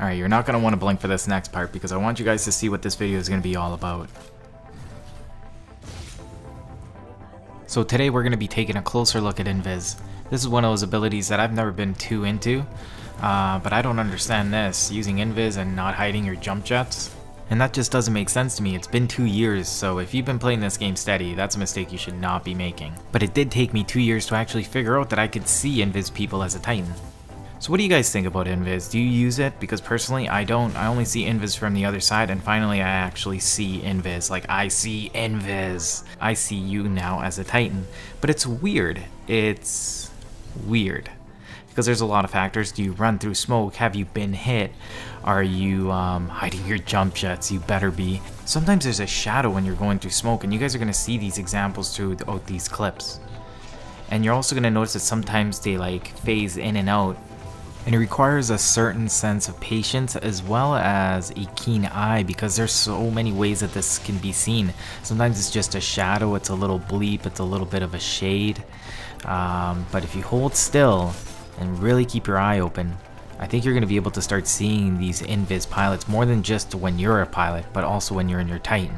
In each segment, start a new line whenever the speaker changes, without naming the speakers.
Alright, you're not going to want to blink for this next part because I want you guys to see what this video is going to be all about. So today we're going to be taking a closer look at Invis. This is one of those abilities that I've never been too into, but I don't understand this, using Invis and not hiding your jump jets. And that just doesn't make sense to me. It's been 2 years, so if you've been playing this game steady, that's a mistake you should not be making. But it did take me 2 years to actually figure out that I could see Invis people as a Titan. So what do you guys think about Invis? Do you use it? Because personally, I don't. I only see Invis from the other side, and finally I actually see Invis. Like, I see Invis. I see you now as a Titan. But it's weird. It's weird. Because there's a lot of factors. Do you run through smoke? Have you been hit? Are you hiding your jump jets? You better be. Sometimes there's a shadow when you're going through smoke, and you guys are going to see these examples throughout these clips. And you're also going to notice that sometimes they like phase in and out. And it requires a certain sense of patience as well as a keen eye, because there's so many ways that this can be seen. Sometimes it's just a shadow, it's a little bleep, it's a little bit of a shade. But if you hold still and really keep your eye open, I think you're going to be able to start seeing these Invis pilots more than just when you're a pilot, but also when you're in your Titan.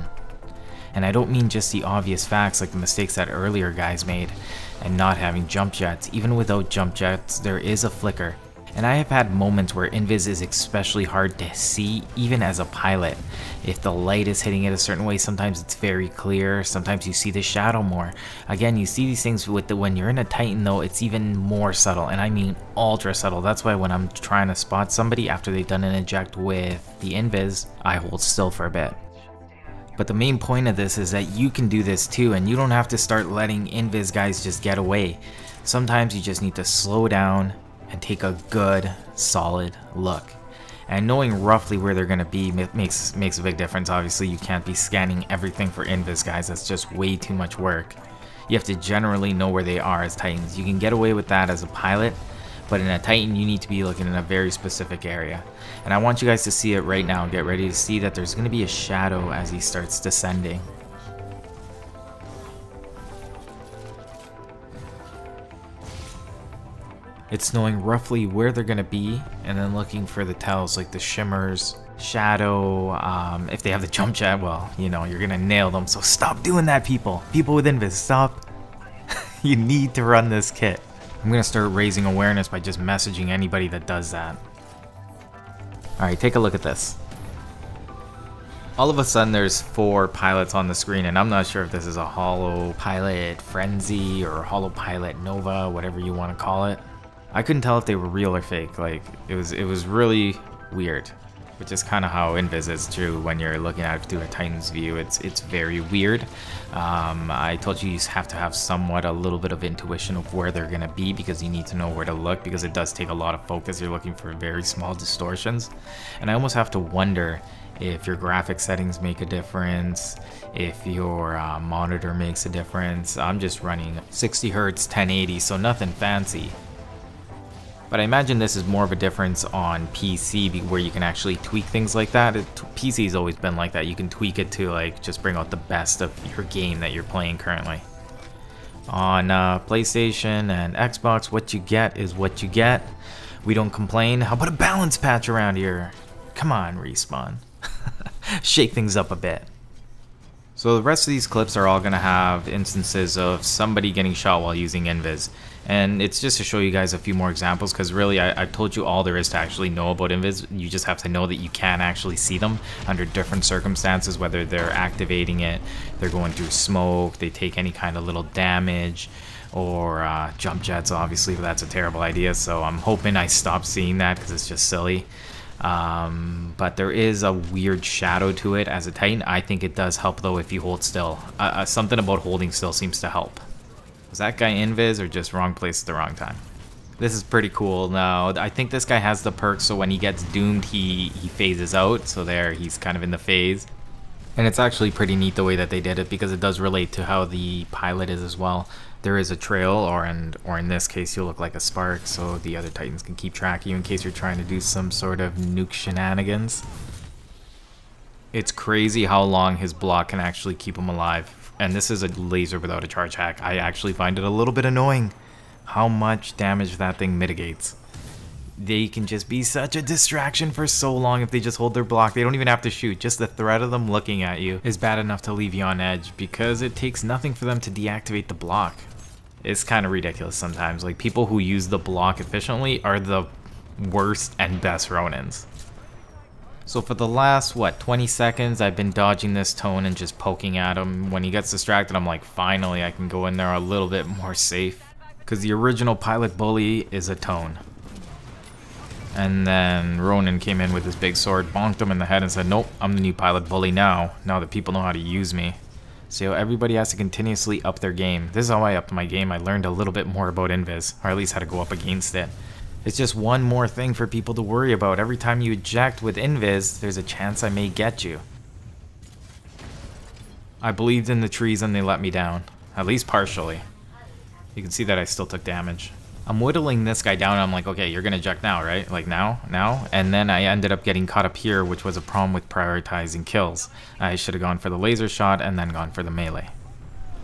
And I don't mean just the obvious facts like the mistakes that earlier guys made and not having jump jets. Even without jump jets, there is a flicker. And I have had moments where Invis is especially hard to see, even as a pilot. If the light is hitting it a certain way, sometimes it's very clear, sometimes you see the shadow more. Again, you see these things when you're in a Titan though, it's even more subtle, and I mean ultra subtle. That's why when I'm trying to spot somebody after they've done an eject with the Invis, I hold still for a bit. But the main point of this is that you can do this too, and you don't have to start letting Invis guys just get away. Sometimes you just need to slow down and take a good, solid look. And knowing roughly where they're going to be makes a big difference. Obviously, you can't be scanning everything for Invis guys. That's just way too much work. You have to generally know where they are as Titans. You can get away with that as a pilot, but in a Titan, you need to be looking in a very specific area. And I want you guys to see it right now. Get ready to see that there's going to be a shadow as he starts descending. It's knowing roughly where they're going to be and then looking for the tells like the shimmers, shadow. If they have the jump jet, well, you know, you're going to nail them. So stop doing that, people. People with Invis, stop. You need to run this kit. I'm going to start raising awareness by just messaging anybody that does that. Alright, take a look at this. All of a sudden there's 4 pilots on the screen, and I'm not sure if this is a Holo Pilot Frenzy or Holo Pilot Nova, whatever you want to call it. I couldn't tell if they were real or fake. Like, it was really weird, which is kind of how Invis is too. When you're looking at it through a Titan's view, it's very weird. I told you have to have somewhat a little bit of intuition of where they're gonna be, because you need to know where to look, because it does take a lot of focus. You're looking for very small distortions, and I almost have to wonder if your graphic settings make a difference, if your monitor makes a difference. I'm just running 60 Hz 1080, so nothing fancy. But I imagine this is more of a difference on PC, where you can actually tweak things like that. PC's always been like that. You can tweak it to like just bring out the best of your game that you're playing currently. On PlayStation and Xbox, what you get is what you get. We don't complain. How about a balance patch around here? Come on, Respawn. Shake things up a bit. So the rest of these clips are all going to have instances of somebody getting shot while using Invis. And it's just to show you guys a few more examples, because really I've told you all there is to actually know about Invis. You just have to know that you can actually see them under different circumstances, whether they're activating it, they're going through smoke, they take any kind of little damage, or jump jets. Obviously that's a terrible idea, so I'm hoping I stop seeing that because it's just silly. But there is a weird shadow to it as a Titan. I think it does help though if you hold still. Something about holding still seems to help. Was that guy Invis or just wrong place at the wrong time? This is pretty cool. Now, I think this guy has the perk, so when he gets doomed, he phases out. So there, he's kind of in the phase. And it's actually pretty neat the way that they did it, because it does relate to how the pilot is as well. There is a trail, or in this case, you'll look like a spark, so the other Titans can keep track of you in case you're trying to do some sort of nuke shenanigans. It's crazy how long his block can actually keep him alive. And this is a laser without a charge hack. I actually find it a little bit annoying how much damage that thing mitigates. they can just be such a distraction for so long if they just hold their block. They don't even have to shoot. Just the threat of them looking at you is bad enough to leave you on edge because it takes nothing for them to deactivate the block. It's kind of ridiculous sometimes. Like, people who use the block efficiently are the worst and best Ronins. So for the last, 20 seconds, I've been dodging this tone and just poking at him. When he gets distracted, I'm like, finally, I can go in there a little bit more safe. Because the original pilot bully is a tone. And then Ronin came in with his big sword, bonked him in the head and said, nope, I'm the new pilot bully now that people know how to use me. So everybody has to continuously up their game. This is how I upped my game. I learned a little bit more about Invis, or at least how to go up against it. It's just one more thing for people to worry about. Every time you eject with Invis, there's a chance I may get you. I believed in the trees and they let me down. At least partially. You can see that I still took damage. I'm whittling this guy down and I'm like, okay, you're gonna eject now, right? Like now? And then I ended up getting caught up here, which was a problem with prioritizing kills. I should have gone for the laser shot and then gone for the melee.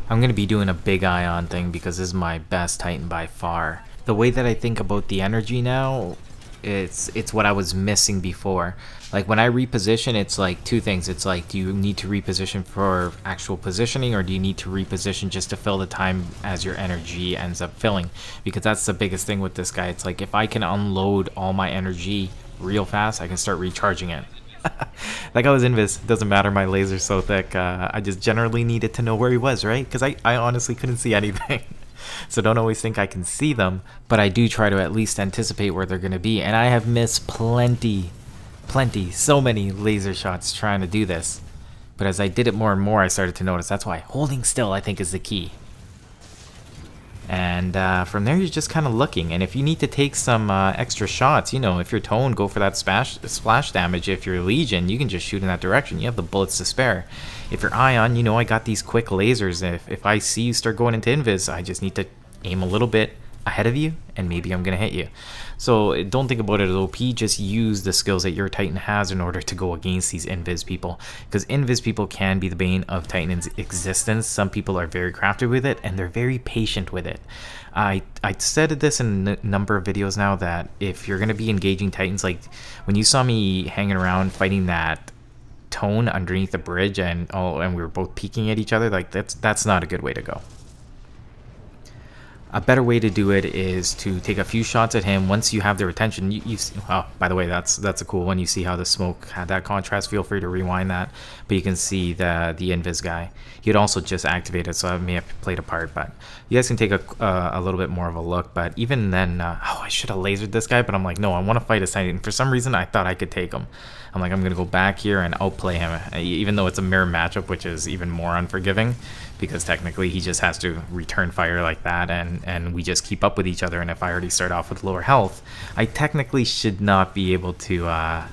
I'm gonna be doing a big ion thing because this is my best Titan by far. The way that I think about the energy now, it's what I was missing before. Like when I reposition, it's like two things. It's like, do you need to reposition for actual positioning, or do you need to reposition just to fill the time as your energy ends up filling? Because that's the biggest thing with this guy. It's like, if I can unload all my energy real fast, I can start recharging it. Like I was Invis, doesn't matter, my laser's so thick. I just generally needed to know where he was, right? Because I honestly couldn't see anything. So don't always think I can see them, but I do try to at least anticipate where they're going to be. And I have missed plenty, so many laser shots trying to do this. But as I did it more and more, I started to notice that's why holding still, I think, is the key. And from there, you're just kind of looking. And if you need to take some extra shots, you know, if you're Tone, go for that splash damage. If you're Legion, you can just shoot in that direction. You have the bullets to spare. If you're Ion, you know, I got these quick lasers. If I see you start going into Invis, I just need to aim a little bit ahead of you, and maybe I'm going to hit you. So don't think about it as OP, just use the skills that your Titan has in order to go against these Invis people. Because Invis people can be the bane of Titan's existence. Some people are very crafted with it, and they're very patient with it. I said this in a number of videos now, that if you're going to be engaging Titans, like when you saw me hanging around fighting that Tone underneath the bridge and we were both peeking at each other, like that's not a good way to go. A better way to do it is to take a few shots at him. Once you have their attention, you see, oh, by the way, that's a cool one. You see how the smoke had that contrast. Feel free to rewind that, but you can see the Invis guy. He had also just activated, so I may have played a part, but you guys can take a little bit more of a look. But even then, oh, I should have lasered this guy, but I'm like, no, I want to fight a Titan. For some reason, I thought I could take him. I'm like, I'm gonna go back here and outplay him, even though it's a mirror matchup, which is even more unforgiving, because technically he just has to return fire like that, and we just keep up with each other. And if I already start off with lower health, I technically should not be able to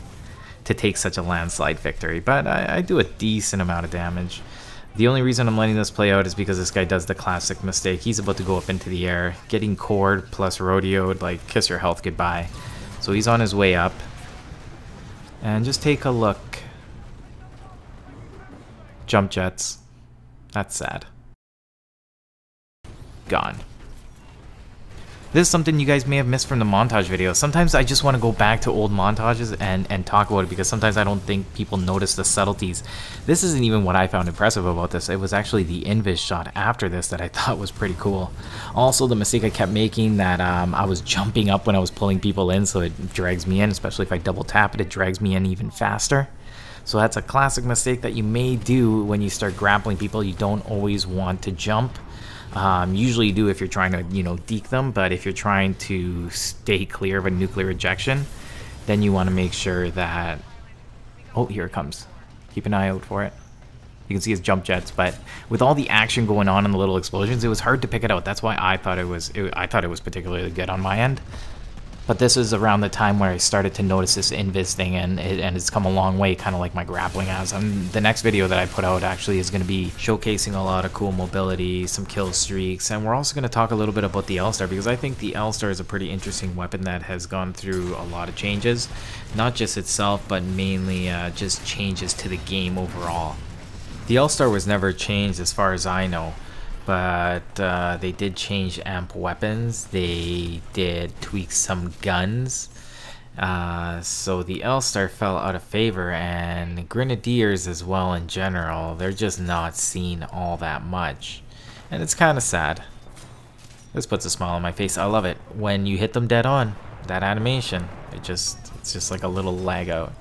take such a landslide victory. But I do a decent amount of damage. The only reason I'm letting this play out is because this guy does the classic mistake. He's about to go up into the air, getting cored plus rodeoed, like kiss your health goodbye. So he's on his way up. And just take a look. Jump jets. That's sad. Gone. This is something you guys may have missed from the montage video. Sometimes I just want to go back to old montages and talk about it, because sometimes I don't think people notice the subtleties. This isn't even what I found impressive about this. It was actually the Invis shot after this that I thought was pretty cool. Also, the mistake I kept making, that I was jumping up when I was pulling people in, so it drags me in. Especially if I double tap it, it drags me in even faster. So that's a classic mistake that you may do when you start grappling people. You don't always want to jump. Usually you do if you're trying to, you know, deke them, but if you're trying to stay clear of a nuclear ejection, then you want to make sure that... Oh, here it comes. Keep an eye out for it. You can see his jump jets, but with all the action going on in the little explosions, it was hard to pick it out. That's why I thought it was particularly good on my end. But this is around the time where I started to notice this Invis thing, and it's come a long way, kind of like my grappling has. The next video that I put out actually is going to be showcasing a lot of cool mobility, some kill streaks, and we're also going to talk a little bit about the L-Star, because I think the L-Star is a pretty interesting weapon that has gone through a lot of changes. Not just itself, but mainly just changes to the game overall. The L-Star was never changed as far as I know. But they did change amp weapons, they did tweak some guns, So the L-Star fell out of favor, and Grenadiers as well in general, they're just not seen all that much. And it's kind of sad. This puts a smile on my face. I love it. When you hit them dead on, that animation, it's just like a little leg out.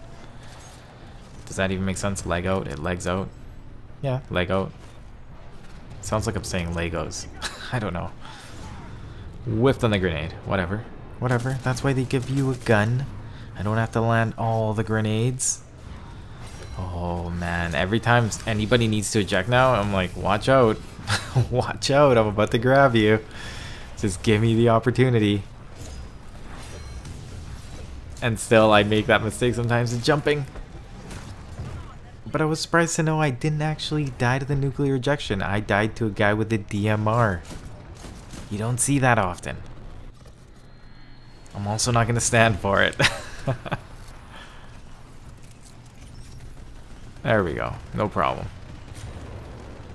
Does that even make sense? Leg out? It legs out? Yeah, leg out. Sounds like I'm saying Legos. I don't know. Whiffed on the grenade. Whatever. Whatever. That's why they give you a gun. I don't have to land all the grenades. Oh man, every time anybody needs to eject now, I'm like, watch out. Watch out, I'm about to grab you. Just give me the opportunity. And still I make that mistake sometimes of jumping. But I was surprised to know I didn't actually die to the nuclear ejection. I died to a guy with a DMR. You don't see that often. I'm also not going to stand for it. There we go. No problem.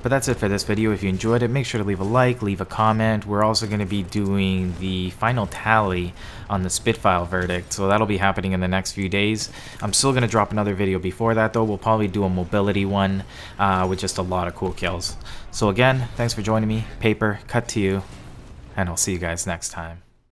But that's it for this video. If you enjoyed it, make sure to leave a like, leave a comment. We're also going to be doing the final tally on the Spitfire verdict, so that'll be happening in the next few days. I'm still going to drop another video before that, though. We'll probably do a mobility one with just a lot of cool kills. So again, thanks for joining me. Paper, cut to you, and I'll see you guys next time.